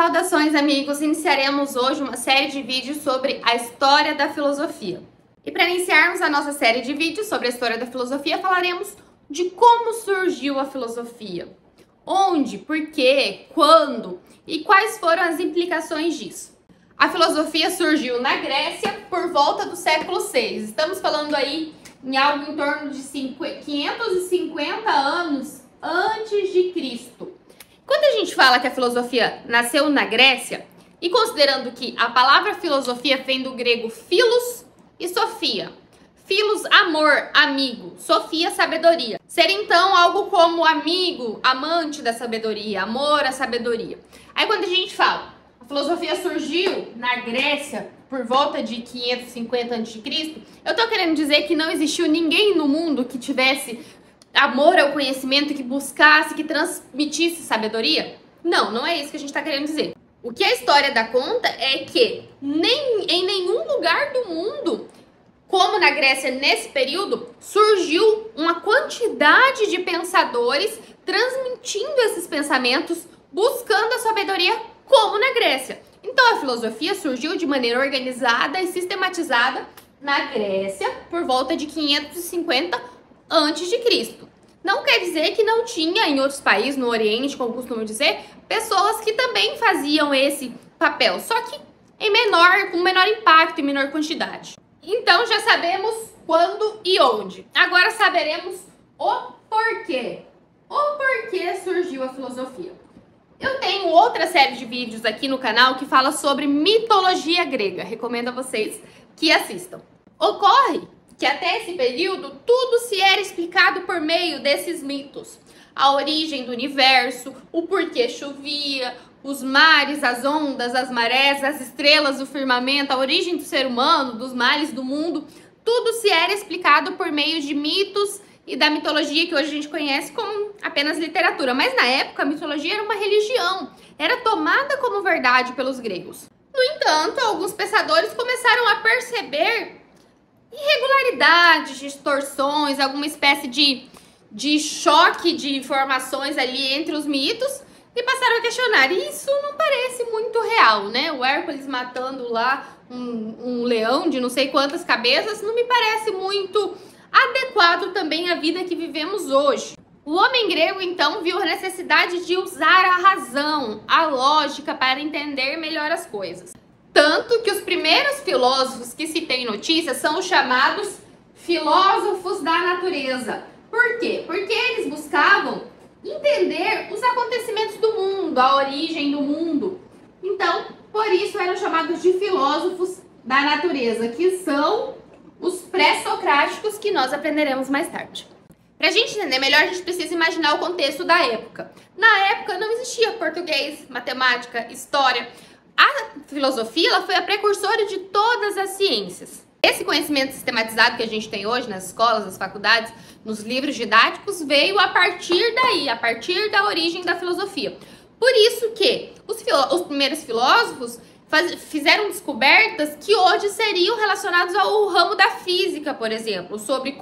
Saudações, amigos! Iniciaremos hoje uma série de vídeos sobre a história da filosofia. E para iniciarmos a nossa série de vídeos sobre a história da filosofia, falaremos de como surgiu a filosofia. Onde, por quê, quando e quais foram as implicações disso. A filosofia surgiu na Grécia por volta do século VI. Estamos falando aí em algo em torno de 550 anos antes de Cristo. Quando a gente fala que a filosofia nasceu na Grécia, e considerando que a palavra filosofia vem do grego philos e sofia. Philos, amor, amigo. Sofia, sabedoria. Seria então algo como amigo, amante da sabedoria, amor à sabedoria. Aí quando a gente fala, a filosofia surgiu na Grécia por volta de 550 a.C., eu tô querendo dizer que não existiu ninguém no mundo que tivesse amor ao conhecimento, que buscasse, que transmitisse sabedoria? Não, não é isso que a gente está querendo dizer. O que a história dá conta é que em nenhum lugar do mundo, como na Grécia nesse período, surgiu uma quantidade de pensadores transmitindo esses pensamentos, buscando a sabedoria como na Grécia. Então a filosofia surgiu de maneira organizada e sistematizada na Grécia por volta de 550 antes de Cristo. Não quer dizer que não tinha em outros países, no Oriente, como costumo dizer, pessoas que também faziam esse papel, só que com menor impacto e menor quantidade. Então já sabemos quando e onde. Agora saberemos o porquê. O porquê surgiu a filosofia. Eu tenho outra série de vídeos aqui no canal que fala sobre mitologia grega. Recomendo a vocês que assistam. Ocorre que até esse período tudo se era explicado por meio desses mitos. A origem do universo, o porquê chovia, os mares, as ondas, as marés, as estrelas, o firmamento, a origem do ser humano, dos males do mundo, tudo se era explicado por meio de mitos e da mitologia que hoje a gente conhece como apenas literatura. Mas na época a mitologia era uma religião, era tomada como verdade pelos gregos. No entanto, alguns pensadores começaram a perceber irregularidades, distorções, alguma espécie de choque de informações ali entre os mitos e passaram a questionar. Isso não parece muito real, né? O Hércules matando lá um leão de não sei quantas cabeças não me parece muito adequado também à vida que vivemos hoje. O homem grego, então, viu a necessidade de usar a razão, a lógica para entender melhor as coisas. Tanto que os primeiros filósofos que se tem notícia são os chamados filósofos da natureza. Por quê? Porque eles buscavam entender os acontecimentos do mundo, a origem do mundo. Então, por isso eram chamados de filósofos da natureza, que são os pré-socráticos que nós aprenderemos mais tarde. Para a gente entender melhor, a gente precisa imaginar o contexto da época. Na época não existia português, matemática, história. A filosofia ela foi a precursora de todas as ciências. Esse conhecimento sistematizado que a gente tem hoje nas escolas, nas faculdades, nos livros didáticos, veio a partir daí, a partir da origem da filosofia. Por isso que os primeiros filósofos fizeram descobertas que hoje seriam relacionadas ao ramo da física, por exemplo, sobre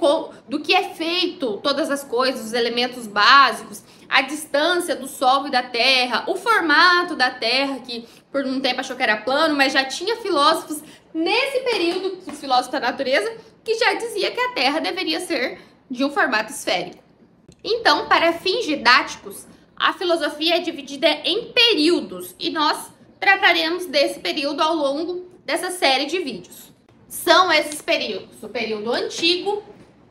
do que é feito todas as coisas, os elementos básicos, a distância do Sol e da Terra, o formato da Terra, que por um tempo achou que era plano, mas já tinha filósofos nesse período, os filósofos da natureza, que já dizia que a Terra deveria ser de um formato esférico. Então, para fins didáticos, a filosofia é dividida em períodos e nós trataremos desse período ao longo dessa série de vídeos. São esses períodos: o período antigo,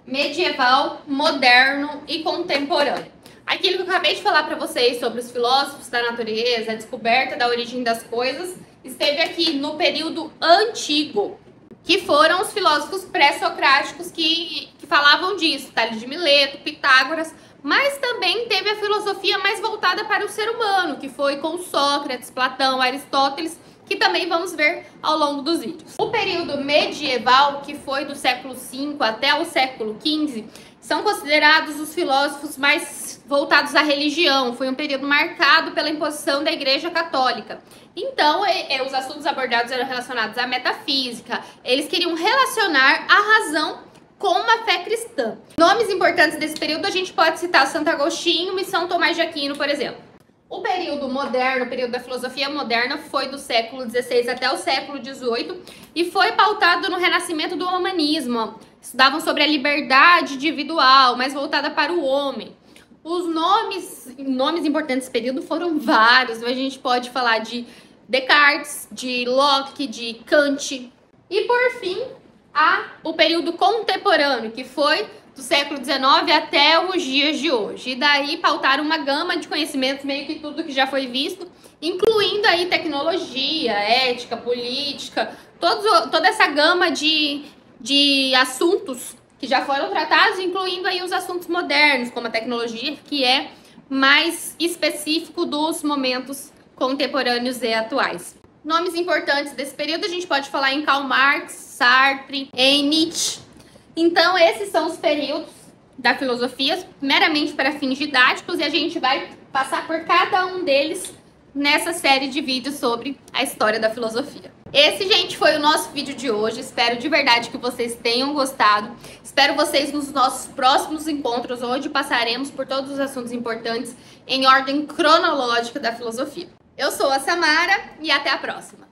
medieval, moderno e contemporâneo. Aquilo que eu acabei de falar para vocês sobre os filósofos da natureza, a descoberta da origem das coisas, esteve aqui no período antigo, que foram os filósofos pré-socráticos que falavam disso, Tales de Mileto, Pitágoras, mas também teve a filosofia mais voltada para o ser humano, que foi com Sócrates, Platão, Aristóteles, que também vamos ver ao longo dos vídeos. O período medieval, que foi do século V até o século XV, são considerados os filósofos mais voltados à religião. Foi um período marcado pela imposição da Igreja Católica. Então, os assuntos abordados eram relacionados à metafísica. Eles queriam relacionar a razão com a fé cristã. Nomes importantes desse período a gente pode citar Santo Agostinho e São Tomás de Aquino, por exemplo. O período moderno, o período da filosofia moderna, foi do século XVI até o século XVIII e foi pautado no renascimento do humanismo. Estudavam sobre a liberdade individual, mais voltada para o homem. Os nomes importantes desse período foram vários. A gente pode falar de Descartes, de Locke, de Kant. E por fim, há o período contemporâneo, que foi do século XIX até os dias de hoje. E daí pautaram uma gama de conhecimentos, meio que tudo que já foi visto, incluindo aí tecnologia, ética, política, toda essa gama de assuntos que já foram tratados, incluindo aí os assuntos modernos, como a tecnologia, que é mais específico dos momentos contemporâneos e atuais. Nomes importantes desse período, a gente pode falar em Karl Marx, Sartre, em Nietzsche. Então, esses são os períodos da filosofia, meramente para fins didáticos, e a gente vai passar por cada um deles nessa série de vídeos sobre a história da filosofia. Esse, gente, foi o nosso vídeo de hoje. Espero de verdade que vocês tenham gostado. Espero vocês nos nossos próximos encontros, onde passaremos por todos os assuntos importantes em ordem cronológica da filosofia. Eu sou a Samara e até a próxima!